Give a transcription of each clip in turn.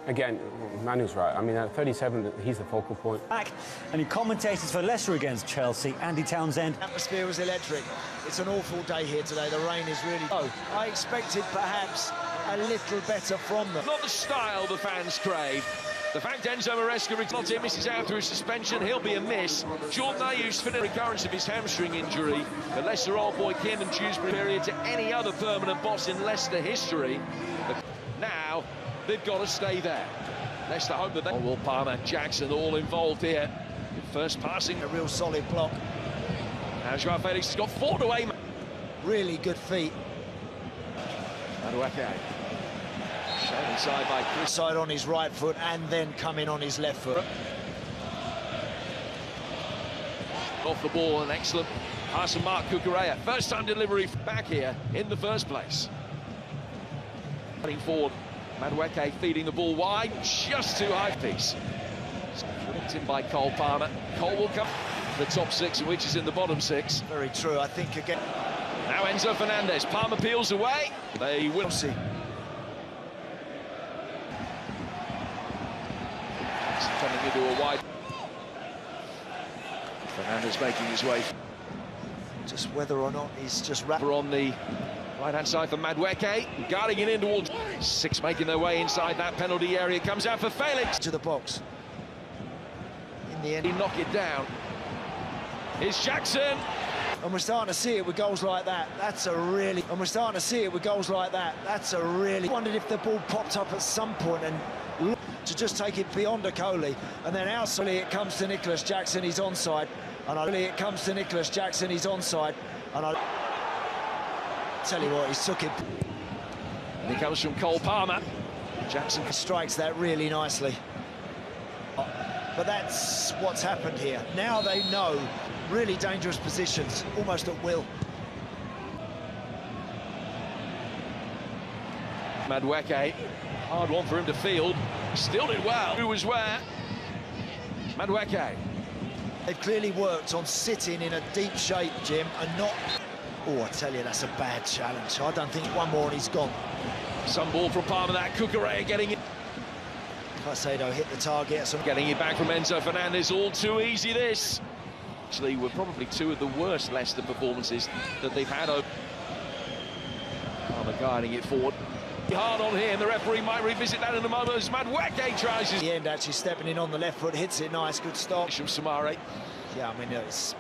Again, Manu's right. I mean, at 37, he's the focal point. Back, and he commentated for Leicester against Chelsea, Andy Townsend. The atmosphere was electric. It's an awful day here today. The rain is really low. I expected perhaps a little better from them. Not the style the fans crave. The fact Enzo Maresca misses out through suspension, he'll be a miss. Jordan Ayew's finished recurrence of his hamstring injury. The Leicester old boy Kiernan Dewsbury period to any other permanent boss in Leicester history. But now they've got to stay there. Leicester hope that they... Will Palmer, Jackson all involved here. First passing. A real solid block. Now Joao Felix has got 4 to aim. Really good feet. Madueke. Shown inside by Chris. Side on his right foot and then coming on his left foot. Off the ball, an excellent pass from Marc Cucurella. First time delivery back here in the first place. Running forward, Madueke feeding the ball wide, just too high piece. Flicked in by Cole Palmer. Cole will come the top 6, which is in the bottom 6. Very true, I think again. Now Enzo Fernandez. Palmer peels away. They will see. Coming into a wide. Fernandez making his way. Just whether or not he's just wrapped on the right-hand side for Madueke, guarding it in towards 6, making their way inside that penalty area. Comes out for Felix to the box. In the end, he knock it down. Here's Jackson. And we're starting to see it with goals like that. That's a really... And we're starting to see it with goals like that. That's a really... Wondered if the ball popped up at some point and to just take it beyond Okoli. And then outside it comes to Nicholas Jackson, he's onside. And it comes to Nicholas Jackson, he's onside. And I tell you what, he's took it. And he comes from Cole Palmer. Jackson strikes that really nicely. But that's what's happened here. Now they know really dangerous positions, almost at will. Madueke, hard one for him to field. Still did well. Who was where? Madueke. They've clearly worked on sitting in a deep shape, Jim, and not... Oh, I tell you, that's a bad challenge. I don't think one more and he's gone. Some ball from Palmer, that Cucurella getting it. Caicedo hit the target. Getting it back from Enzo Fernandez, all too easy this. Actually, were probably 2 of the worst Leicester performances that they've had. Palmer guiding it forward. Hard on here, and the referee might revisit that in a moment as Madueke tries his... The end actually stepping in on the left foot, hits it nice, good stop. From Samare. Yeah, I mean, it's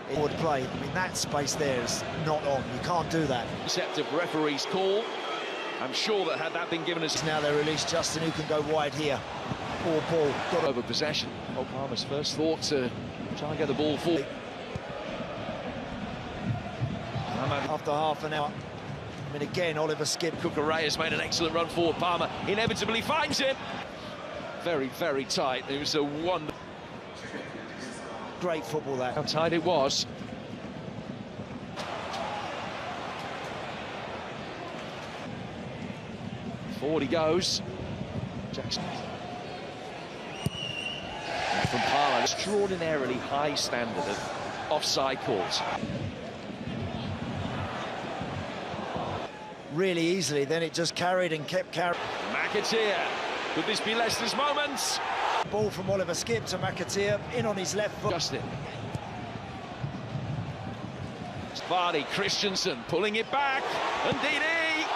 forward play. I mean, that space there is not on. You can't do that. Deceptive referee's call. I'm sure that had that been given as... Now they release Justin, who can go wide here. Poor ball. Got over possession. Cole Palmer's first thought to try and get the ball forward. After half an hour. I mean, again, Oliver Skipp. Cucurella's made an excellent run forward. Palmer inevitably finds him. Very, very tight. It was a wonder. Great football, that. How tight it was. Forward he goes. Jackson. And from Palmer, extraordinarily high standard of offside calls. Really easily, then it just carried and kept carrying. McAteer, could this be Leicester's moment? Ball from Oliver Skipp to McAteer, in on his left foot. Justin. Vardy, Christensen pulling it back, and Didi.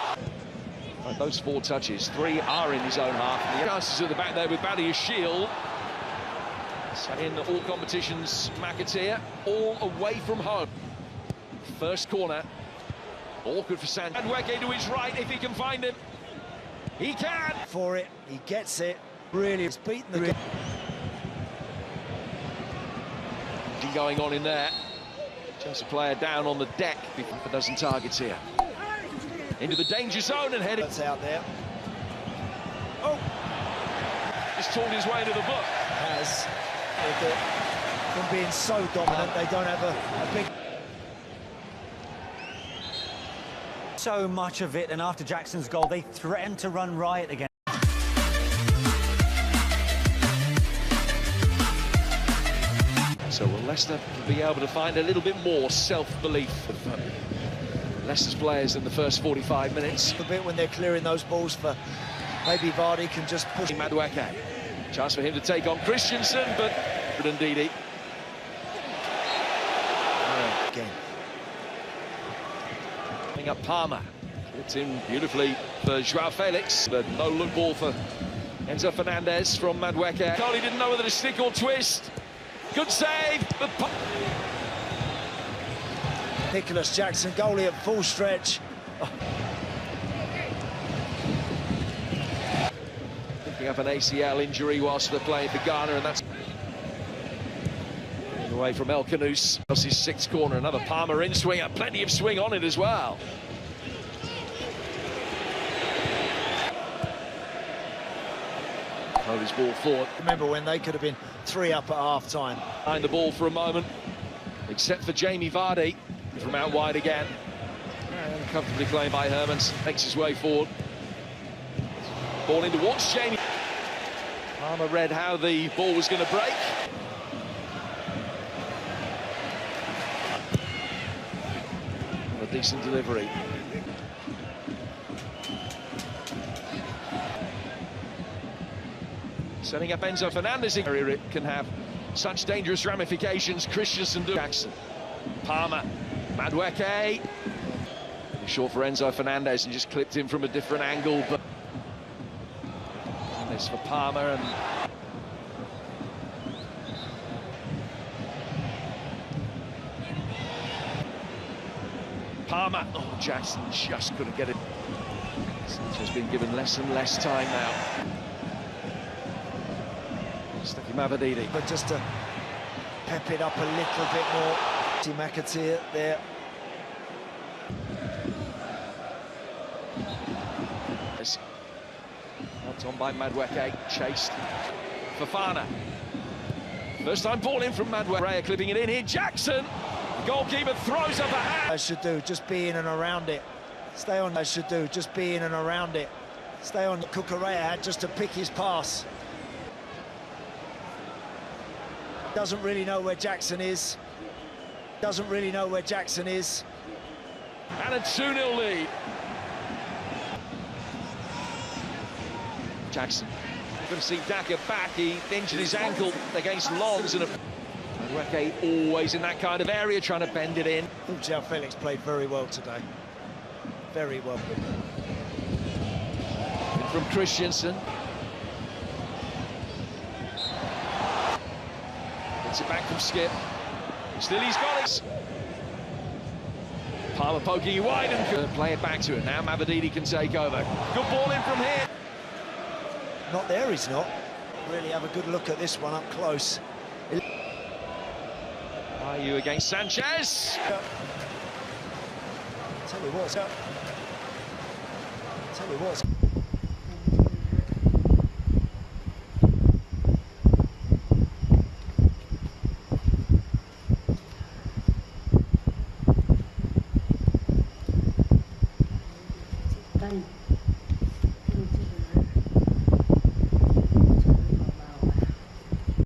And those 4 touches, 3 are in his own half. And the chances at the back there with Badia Shield. In all competitions, McAteer, all away from home. First corner. Awkward for Sand. Madueke to his right if he can find him. He can! For it, he gets it. Really, he's beaten the game. Going on in there. Chelsea player down on the deck before a dozen targets here. Into the danger zone and headed. That's out there. Oh! Just torn his way into the book. Has. From being so dominant, they don't have a big... So much of it, and after Jackson's goal, they threatened to run riot again. So will Leicester be able to find a little bit more self-belief of Leicester's players in the first 45 minutes? A bit when they're clearing those balls for Maybe Vardy can just push. Madueke. Chance for him to take on Christensen, but Ndidi. Again. Coming up Palmer. It's in beautifully for Joao Felix. The no-look ball for Enzo Fernandez from Madueke. Coley didn't know whether to stick or twist. Good save, but... Nicholas Jackson, goalie at full stretch. Picking up an ACL injury whilst they're playing for Ghana, and that's... away from El Canoes. That's his sixth corner, another Palmer in swing, plenty of swing on it as well. Hold his ball forward. Remember when they could have been 3 up at half-time. Behind the ball for a moment, except for Jamie Vardy from out wide again. And comfortably claimed by Hermans, makes his way forward. Ball in towards Jamie. Palmer read how the ball was going to break. A decent delivery. Setting up Enzo Fernandez. It can have such dangerous ramifications. Christensen, Jackson, Palmer, Madueke. Short for Enzo Fernandez and just clipped in from a different angle. But this for Palmer and Palmer. Oh, Jackson just couldn't get it. Sancho's been given less and less time now. Stucky Mavididi. But just to pep it up a little bit more. McAteer there. Helped on by Madueke, chased. Fofana. First time ball in from Madueke, clipping it in here. Jackson, the goalkeeper throws up a hand. I should do, just be in and around it. Stay on, I should do, just be in and around it. Stay on, Cucurella had just to pick his pass. Doesn't really know where Jackson is. Doesn't really know where Jackson is. And a 2-0 lead. Jackson. We're going to see Daka back. He injured his ankle against Lons. And Madueke always in that kind of area, trying to bend it in. I thought Joao Felix played very well today. Very well. In from Christensen. Gets it back from Skip. Still he's got it. Palmer poking it wide and could play it back to it. Now Mavididi can take over. Good ball in from here. Not there, he's not. Really have a good look at this one up close. Are you against Sanchez? Tell you what.